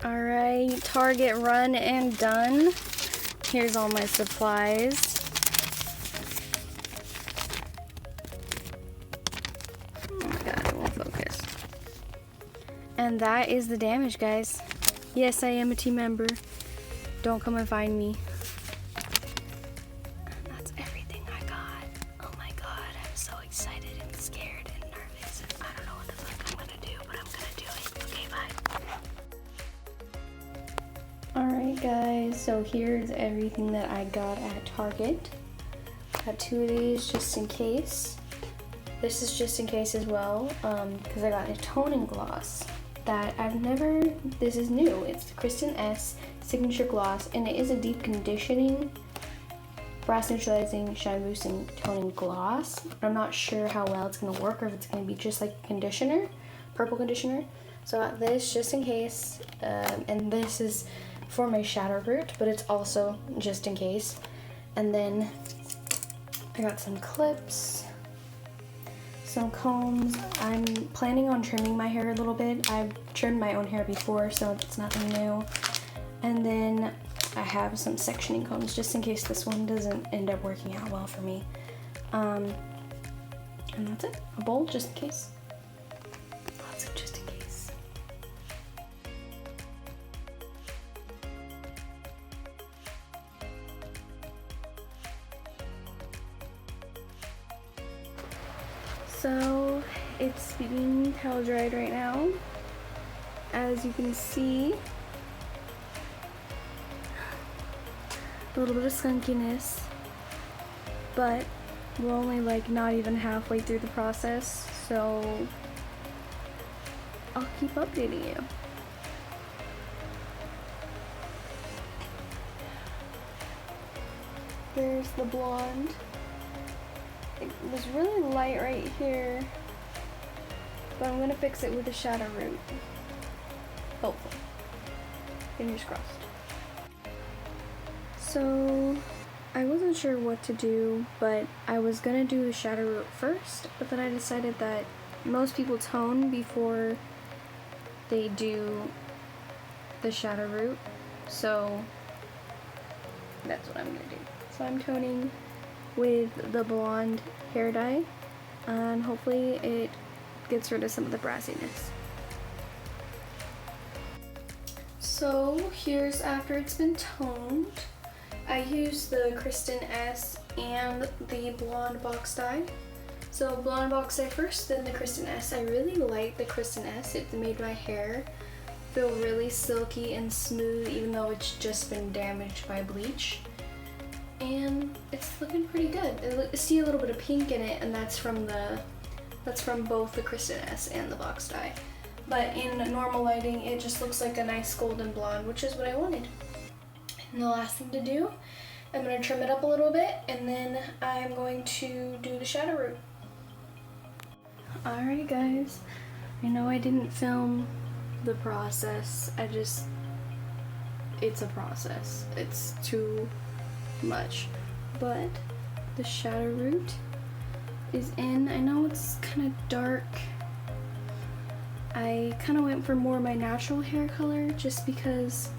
Alright, Target run and done. Here's all my supplies. Oh my god, it won't focus. And that is the damage, guys. Yes, I am a team member. Don't come and find me. That's everything I got. Oh my god, I'm so excited and scared and nervous. I don't know what the fuck I'm gonna do, but I'm gonna do it. Okay, bye. Alright guys, so here's everything that I got at Target. Got 2 of these just in case. This is just in case as well, because I got a toning gloss that this is new. It's the Kristen S Signature Gloss, and it is a deep conditioning, brass neutralizing, shine boosting toning gloss. I'm not sure how well it's gonna work, or if it's gonna be just like conditioner, purple conditioner. So I got this just in case, and this is for my shadow root, but it's also just in case. And then I got some clips, some combs. I'm planning on trimming my hair a little bit. I've trimmed my own hair before, so it's nothing new. And then I have some sectioning combs just in case this one doesn't end up working out well for me. And that's it. A bowl just in case. Lots of just in case. So it's being towel dried right now. As you can see, a little bit of skunkiness, but we're only like not even halfway through the process, so I'll keep updating you. There's the blonde. It was really light right here, but I'm gonna fix it with a shadow root. Hopefully. Fingers crossed. So I wasn't sure what to do, but I was gonna do the shadow root first, but then I decided that most people tone before they do the shadow root, so that's what I'm gonna do. So I'm toning with the blonde hair dye, and hopefully it gets rid of some of the brassiness. So here's after it's been toned. I used the Kristen S and the blonde box dye. So blonde box dye first, then the Kristen S. I really like the Kristen S. It made my hair feel really silky and smooth, even though it's just been damaged by bleach. And it's looking pretty good. I see a little bit of pink in it, and that's from both the Kristen S and the box dye. But in normal lighting, it just looks like a nice golden blonde, which is what I wanted. And the last thing to do, I'm going to trim it up a little bit, and then I'm going to do the shadow root. Alright guys, I know I didn't film the process. It's a process. It's too much. But the shadow root is in. I know it's kind of dark. I kind of went for more of my natural hair color just because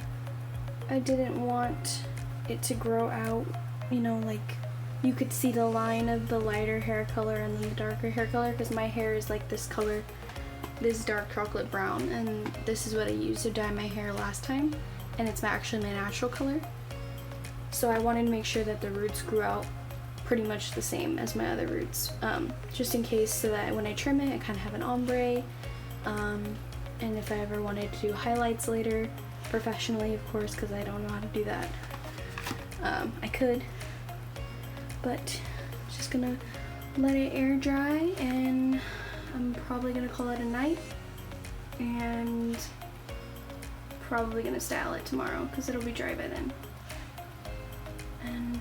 I didn't want it to grow out, you know, like you could see the line of the lighter hair color and then the darker hair color, because my hair is like this color, this dark chocolate brown, and this is what I used to dye my hair last time, and it's actually my natural color. So I wanted to make sure that the roots grew out pretty much the same as my other roots, just in case, so that when I trim it, I kind of have an ombre. And if I ever wanted to do highlights later, professionally of course, because I don't know how to do that, I could, but just gonna let it air dry, and I'm probably gonna call it a night, and probably gonna style it tomorrow because it'll be dry by then. And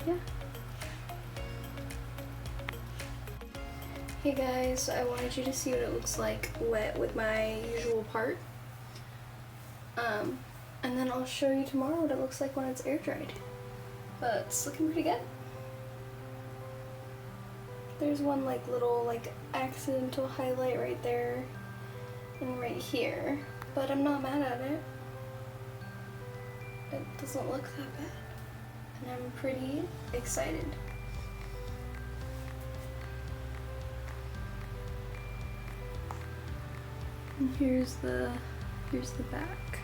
yeah. Hey guys, I wanted you to see what it looks like wet with my usual part. And then I'll show you tomorrow what it looks like when it's air dried. But it's looking pretty good. There's one like little like accidental highlight right there. and right here, but I'm not mad at it. It doesn't look that bad, and I'm pretty excited. And here's the back.